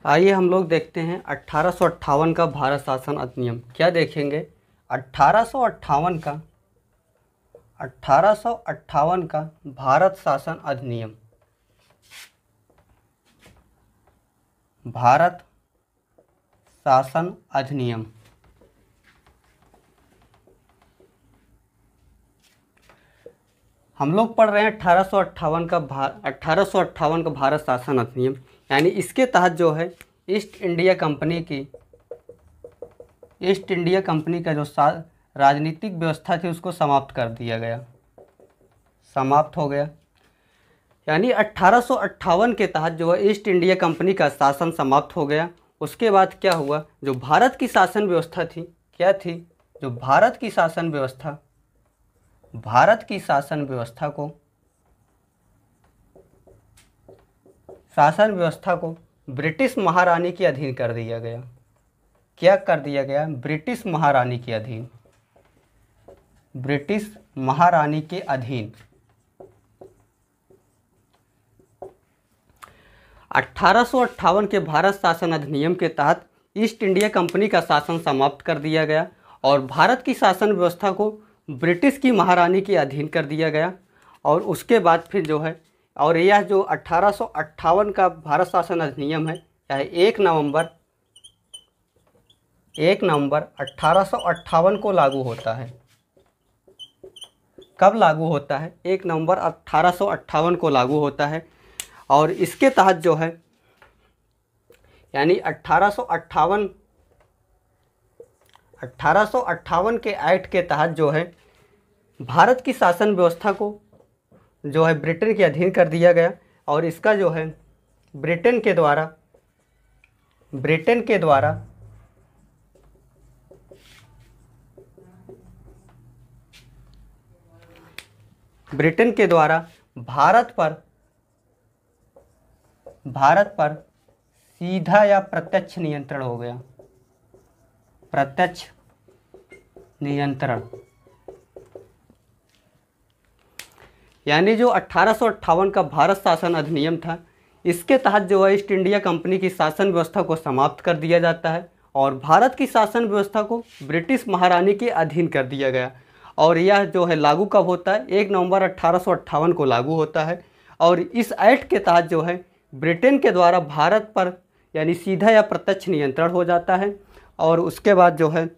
आइए हम लोग देखते हैं 1858 का भारत शासन अधिनियम। क्या देखेंगे? 1858 का भारत शासन अधिनियम। भारत शासन अधिनियम हम लोग पढ़ रहे हैं 1858 का भारत शासन अधिनियम। यानी इसके तहत जो है ईस्ट इंडिया कंपनी का जो राजनीतिक व्यवस्था थी उसको समाप्त कर दिया गया, समाप्त हो गया। यानी 1858 के तहत जो है ईस्ट इंडिया कंपनी का शासन समाप्त हो गया। उसके बाद क्या हुआ? जो भारत की शासन व्यवस्था थी, क्या थी? जो भारत की शासन व्यवस्था को ब्रिटिश महारानी के अधीन कर दिया गया। क्या कर दिया गया? ब्रिटिश महारानी के अधीन। 1858 के भारत शासन अधिनियम के तहत ईस्ट इंडिया कंपनी का शासन समाप्त कर दिया गया और भारत की शासन व्यवस्था को ब्रिटिश की महारानी के अधीन कर दिया गया। और उसके बाद फिर जो है, और यह जो 1858 का भारत शासन अधिनियम है, यह 1 नवंबर 1858 को लागू होता है। कब लागू होता है? 1 नवंबर 1858 को लागू होता है। और इसके तहत जो है, यानी 1858 के एक्ट के तहत जो है भारत की शासन व्यवस्था को जो है ब्रिटेन के अधीन कर दिया गया। और इसका जो है ब्रिटेन के द्वारा भारत पर सीधा या प्रत्यक्ष नियंत्रण हो गया। प्रत्यक्ष नियंत्रण, यानी जो 1858 का भारत शासन अधिनियम था, इसके तहत जो है ईस्ट इंडिया कंपनी की शासन व्यवस्था को समाप्त कर दिया जाता है और भारत की शासन व्यवस्था को ब्रिटिश महारानी के अधीन कर दिया गया। और यह जो है लागू कब होता है? 1 नवंबर 1858 को लागू होता है। और इस एक्ट के तहत जो है ब्रिटेन के द्वारा भारत पर यानी सीधा या प्रत्यक्ष नियंत्रण हो जाता है। और उसके बाद जो है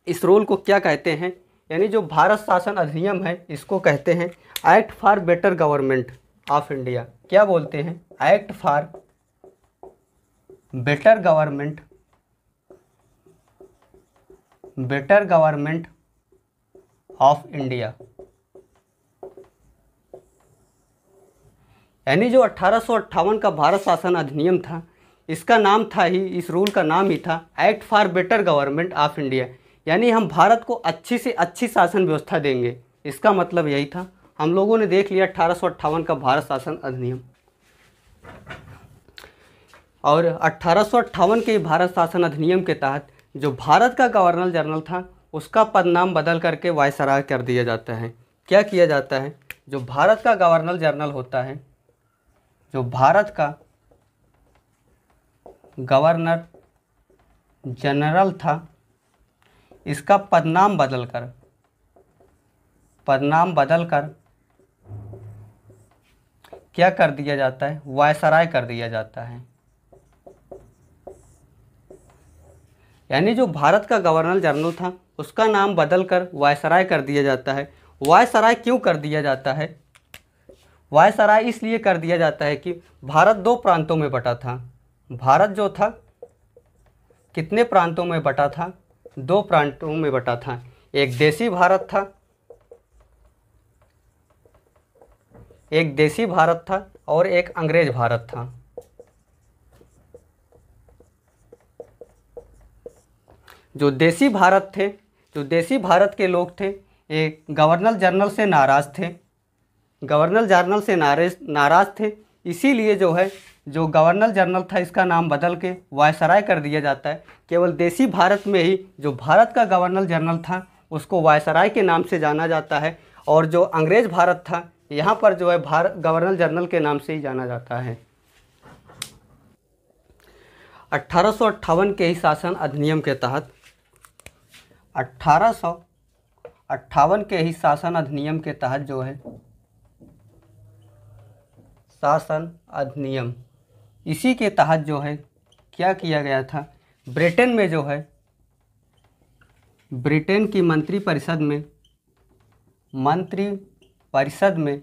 इस रूल को क्या कहते हैं? यानी जो भारत शासन अधिनियम है इसको कहते हैं act for better government of India. क्या बोलते हैं? Act for better government of India. यानी जो 1858 का भारत शासन अधिनियम था, इसका नाम था ही, इस रूल का नाम ही था act for better government of India. यानी हम भारत को अच्छी से अच्छी शासन व्यवस्था देंगे, इसका मतलब यही था। हम लोगों ने देख लिया 1858 का भारत शासन अधिनियम। और 1858 के भारत शासन अधिनियम के तहत जो भारत का गवर्नर जनरल था उसका पद नाम बदल करके वायसराय कर दिया जाता है। क्या किया जाता है? जो भारत का गवर्नर जनरल होता है, जो भारत का गवर्नर जनरल था, इसका पदनाम बदलकर क्या कर दिया जाता है? वायसराय कर दिया जाता है। यानी जो भारत का गवर्नर जनरल था उसका नाम बदलकर वायसराय कर दिया जाता है। वायसराय क्यों कर दिया जाता है? वायसराय इसलिए कर दिया जाता है कि भारत 2 प्रांतों में बटा था। भारत जो था कितने प्रांतों में बटा था? 2 प्रांतों में बटा था। एक देसी भारत था और एक अंग्रेज भारत था। जो देसी भारत के लोग थे, एक गवर्नर जनरल से नाराज़ थे। इसीलिए जो है जो गवर्नर जनरल था इसका नाम बदल के वायसराय कर दिया जाता है। केवल देसी भारत में ही जो भारत का गवर्नर जनरल था उसको वायसराय के नाम से जाना जाता है। और जो अंग्रेज़ भारत था यहाँ पर जो है गवर्नर जनरल के नाम से ही जाना जाता है। 1858 के ही शासन अधिनियम के तहत 1858 के ही शासन अधिनियम के तहत जो है शासन अधिनियम, इसी के तहत जो है क्या किया गया था, ब्रिटेन में जो है ब्रिटेन की मंत्रिपरिषद में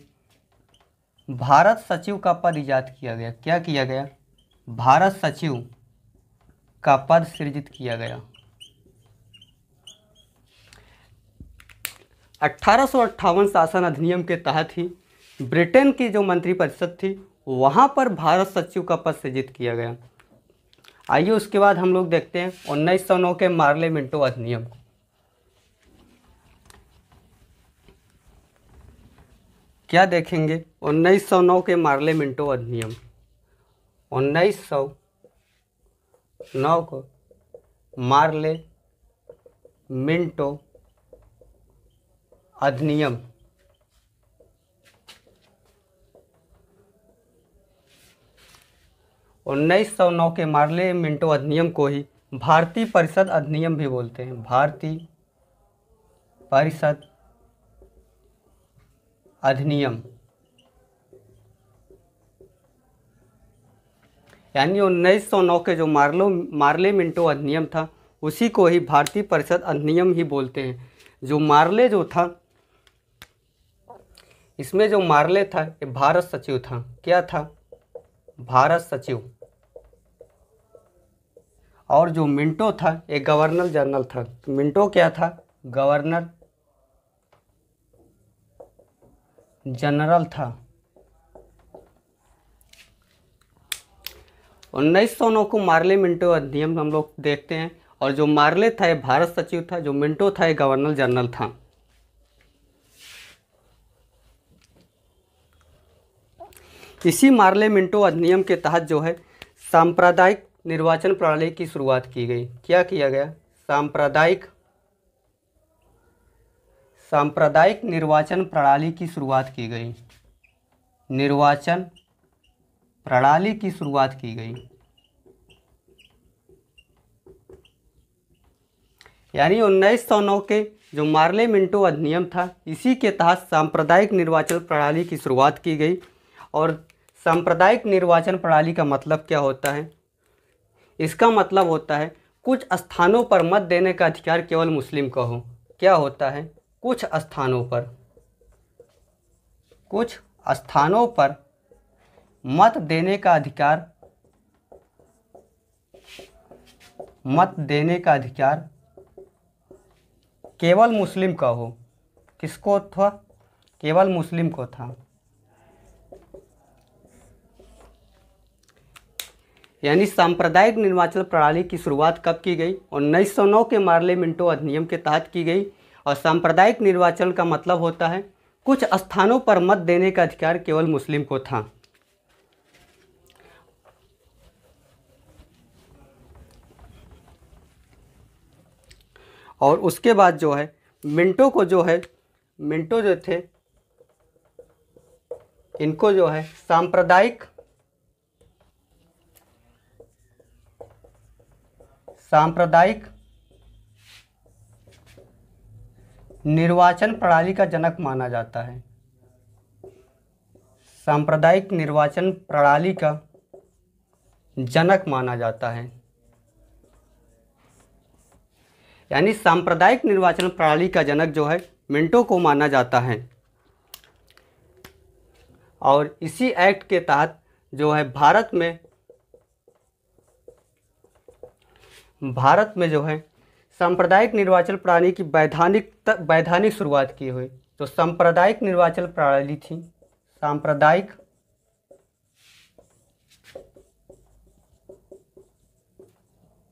भारत सचिव का पद इजाद किया गया। क्या किया गया? भारत सचिव का पद सृजित किया गया। 1858 शासन अधिनियम के तहत ही ब्रिटेन की जो मंत्रिपरिषद थी वहाँ पर भारत सचिव का पद सृजित किया गया। आइए उसके बाद हम लोग देखते हैं 1909 के मार्ले मिंटो अधिनियम को। क्या देखेंगे? 1909 के मार्ले मिंटो अधिनियम। 1909 को मार्ले मिंटो अधिनियम। उन्नीस सौ नौ के मार्ले मिंटो अधिनियम को ही भारतीय परिषद अधिनियम भी बोलते हैं। भारतीय परिषद अधिनियम, यानी 1909 के जो मार्ले मिंटो अधिनियम था उसी को ही भारतीय परिषद अधिनियम ही बोलते हैं। जो मार्ले जो था, इसमें जो मार्ले था ये भारत सचिव था। क्या था? भारत सचिव। और जो मिंटो था ये गवर्नर जनरल था। मिंटो क्या था? गवर्नर जनरल था। 1909 को मार्ले मिंटो अधिनियम हम लोग देखते हैं। और जो मार्ले था ये भारत सचिव था, जो मिंटो था ये गवर्नर जनरल था। इसी मार्ले मिंटो अधिनियम के तहत जो है सांप्रदायिक निर्वाचन प्रणाली की शुरुआत की गई। क्या किया गया? सांप्रदायिक निर्वाचन प्रणाली की शुरुआत की गई। निर्वाचन प्रणाली की शुरुआत की गई, यानी 1909 के जो मार्ले मिंटो अधिनियम था इसी के तहत सांप्रदायिक निर्वाचन प्रणाली की शुरुआत की गई। और सांप्रदायिक निर्वाचन प्रणाली का मतलब क्या होता है? इसका मतलब होता है कुछ स्थानों पर मत देने का अधिकार केवल मुस्लिम को हो। क्या होता है? कुछ स्थानों पर मत देने का अधिकार केवल मुस्लिम का हो। किसको था? केवल मुस्लिम को था। यानी सांप्रदायिक निर्वाचन प्रणाली की शुरुआत कब की गई? 1909 के मार्ले मिंटो अधिनियम के तहत की गई। और सांप्रदायिक निर्वाचन का मतलब होता है कुछ स्थानों पर मत देने का अधिकार केवल मुस्लिम को था। और उसके बाद जो है मिंटो जो थे इनको जो है सांप्रदायिक निर्वाचन प्रणाली का जनक माना जाता है। सांप्रदायिक निर्वाचन प्रणाली का जनक माना जाता है। यानी सांप्रदायिक निर्वाचन प्रणाली का जनक जो है मिंटो को माना जाता है। और इसी एक्ट के तहत जो है भारत में जो है सांप्रदायिक निर्वाचन प्रणाली की वैधानिक शुरुआत की हुई। तो सांप्रदायिक निर्वाचन प्रणाली थी, सांप्रदायिक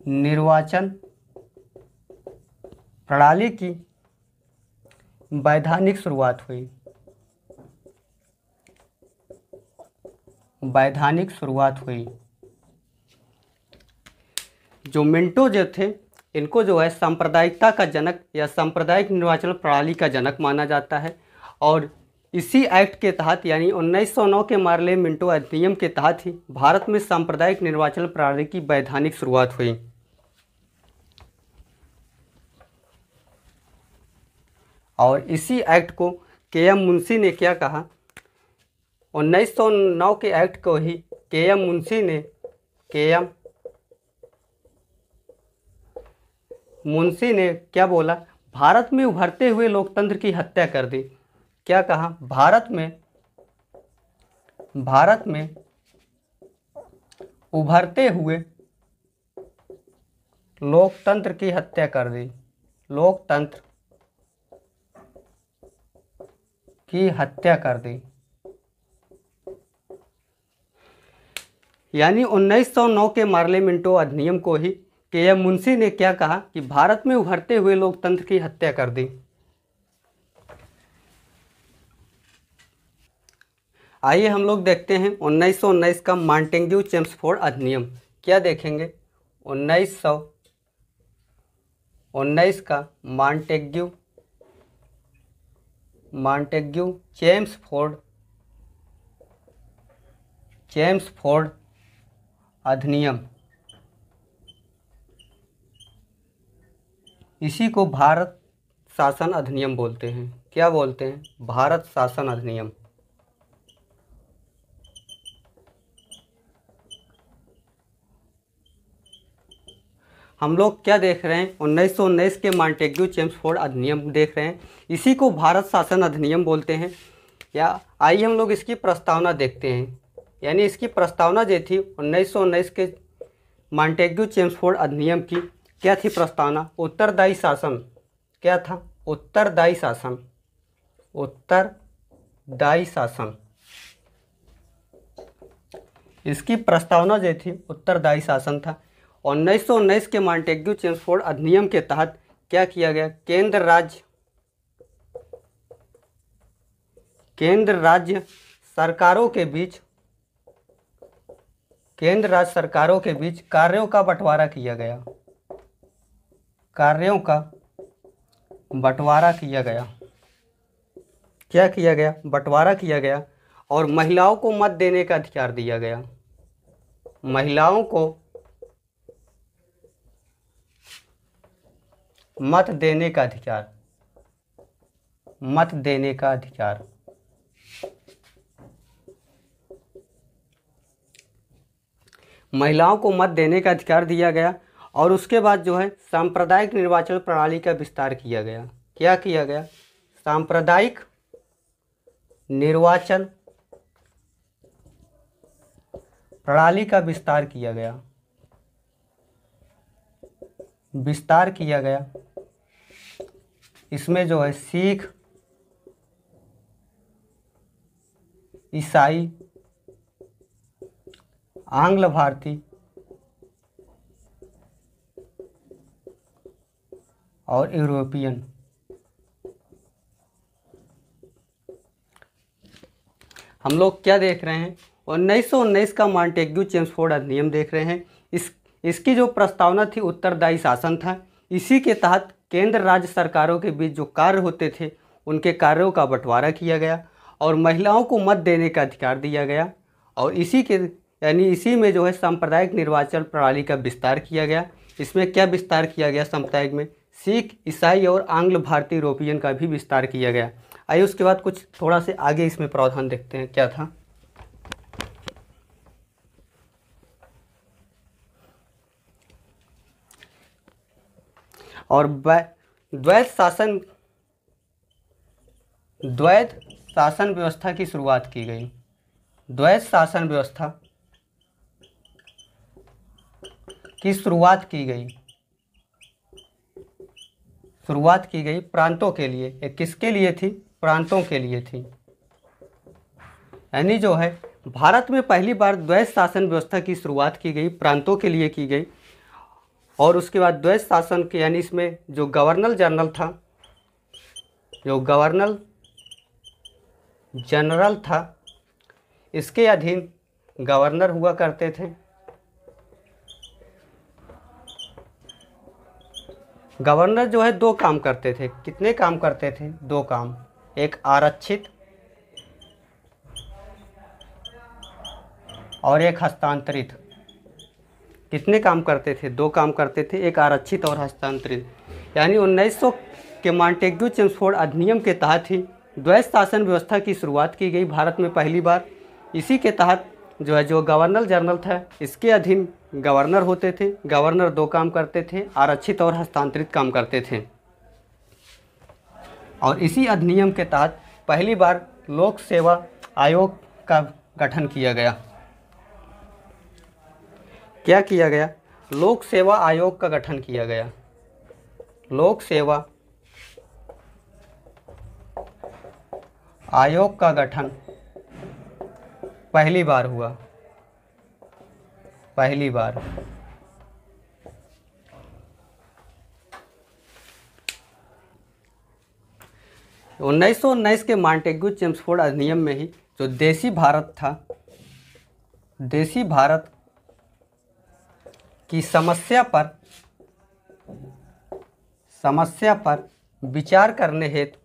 निर्वाचन प्रणाली की वैधानिक शुरुआत हुई। जो मिंटो जो थे इनको जो है सांप्रदायिकता का जनक या सांप्रदायिक निर्वाचन प्रणाली का जनक माना जाता है। और इसी एक्ट के तहत यानी 1909 के मार्ले मिंटो अधिनियम के तहत ही भारत में सांप्रदायिक निर्वाचन प्रणाली की वैधानिक शुरुआत हुई। और इसी एक्ट को के.एम. मुंशी ने क्या कहा, 1909 के एक्ट को ही के.एम. मुंशी ने क्या बोला, भारत में उभरते हुए लोकतंत्र की हत्या कर दी। क्या कहा, भारत में उभरते हुए लोकतंत्र की हत्या कर दी, लोकतंत्र की हत्या कर दी। यानी 1909 के मार्ले मिंटो अधिनियम को ही के.एम. मुंशी ने क्या कहा कि भारत में उभरते हुए लोकतंत्र की हत्या कर दी। आइए हम लोग देखते हैं 1919 का मॉन्टेग्यू चेम्सफोर्ड अधिनियम। क्या देखेंगे, 1919 का मॉन्टेग्यू चेम्सफोर्ड अधिनियम, इसी को भारत शासन अधिनियम बोलते हैं। क्या बोलते हैं, भारत शासन अधिनियम। हम लोग क्या देख रहे हैं, 1919 के मॉन्टेग्यू चेम्सफोर्ड अधिनियम देख रहे हैं, इसी को भारत शासन अधिनियम बोलते हैं। या आइए हम लोग इसकी प्रस्तावना देखते हैं। यानी इसकी प्रस्तावना जो थी 1919 के मॉन्टेग्यू चेम्सफोर्ड अधिनियम की, क्या थी प्रस्तावना, उत्तरदायी शासन। क्या था, उत्तरदायी शासन, उत्तरदायी शासन। इसकी प्रस्तावना जो थी उत्तरदायी शासन था। 1919 के मॉन्टेग्यू चेम्सफोर्ड अधिनियम के तहत क्या किया गया, केंद्र राज्य सरकारों के बीच कार्यों का बंटवारा किया गया, कार्यों का बंटवारा किया गया। क्या किया गया, बंटवारा किया गया। और महिलाओं को मत देने का अधिकार दिया गया, महिलाओं को मत देने का अधिकार, मत देने का अधिकार। महिलाओं को मत देने का अधिकार दिया गया। और उसके बाद जो है सांप्रदायिक निर्वाचन प्रणाली का विस्तार किया गया। क्या किया गया, सांप्रदायिक निर्वाचन प्रणाली का विस्तार किया गया, विस्तार किया गया। इसमें जो है सिख, ईसाई, आंग्ल भारतीय और यूरोपियन, हम लोग क्या देख रहे हैं, 1919 का मॉन्टेग्यू चेम्सफोर्ड अधिनियम देख रहे हैं। इसकी जो प्रस्तावना थी उत्तरदायी शासन था। इसी के तहत केंद्र राज्य सरकारों के बीच जो कार्य होते थे उनके कार्यों का बंटवारा किया गया और महिलाओं को मत देने का अधिकार दिया गया। और इसी में जो है सांप्रदायिक निर्वाचन प्रणाली का विस्तार किया गया। इसमें क्या विस्तार किया गया, सांप्रदायिक में सिख, ईसाई और आंग्ल भारतीय यूरोपियन का भी विस्तार किया गया। आइए उसके बाद कुछ थोड़ा से आगे इसमें प्रावधान देखते हैं क्या था। और द्वैध शासन व्यवस्था की शुरुआत की गई। द्वैध शासन व्यवस्था की शुरुआत की गई प्रांतों के लिए। किसके लिए थी, प्रांतों के लिए थी। यानी जो है भारत में पहली बार द्वैध शासन व्यवस्था की शुरुआत की गई, प्रांतों के लिए की गई। और उसके बाद द्वैध शासन के यानी इसमें जो गवर्नर जनरल था, इसके अधीन गवर्नर हुआ करते थे। गवर्नर जो है दो काम करते थे। कितने काम करते थे, दो काम। एक और एक हस्तांतरित। कितने काम करते थे? 2 काम करते थे, एक आरक्षित और हस्तांतरित। यानी 1900 के मॉन्टेग्यू चेम्सफोर्ड अधिनियम के तहत ही द्वैध शासन व्यवस्था की शुरुआत की गई भारत में पहली बार। इसी के तहत जो गवर्नर जनरल था, इसके अधीन गवर्नर होते थे। गवर्नर 2 काम करते थे, आरक्षित और हस्तांतरित काम करते थे। और इसी अधिनियम के तहत पहली बार लोक सेवा आयोग का गठन किया गया। क्या किया गया? लोक सेवा आयोग का गठन किया गया। लोक सेवा आयोग का गठन पहली बार हुआ, पहली बार। उन्नीस सौ 19 के मॉन्टेग्यू चेम्सफोर्ड अधिनियम में ही जो देसी भारत था, देसी भारत की समस्या पर विचार करने हेतु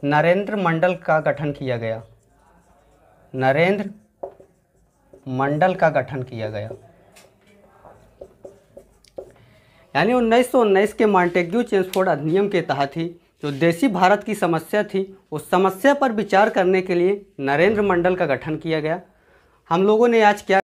नरेंद्र मंडल का गठन किया गया। नरेंद्र मंडल का गठन किया गया। यानी 1919 के मॉन्टेग्यू चेम्सफोर्ड अधिनियम के तहत ही जो देसी भारत की समस्या थी, उस समस्या पर विचार करने के लिए नरेंद्र मंडल का गठन किया गया। हम लोगों ने आज क्या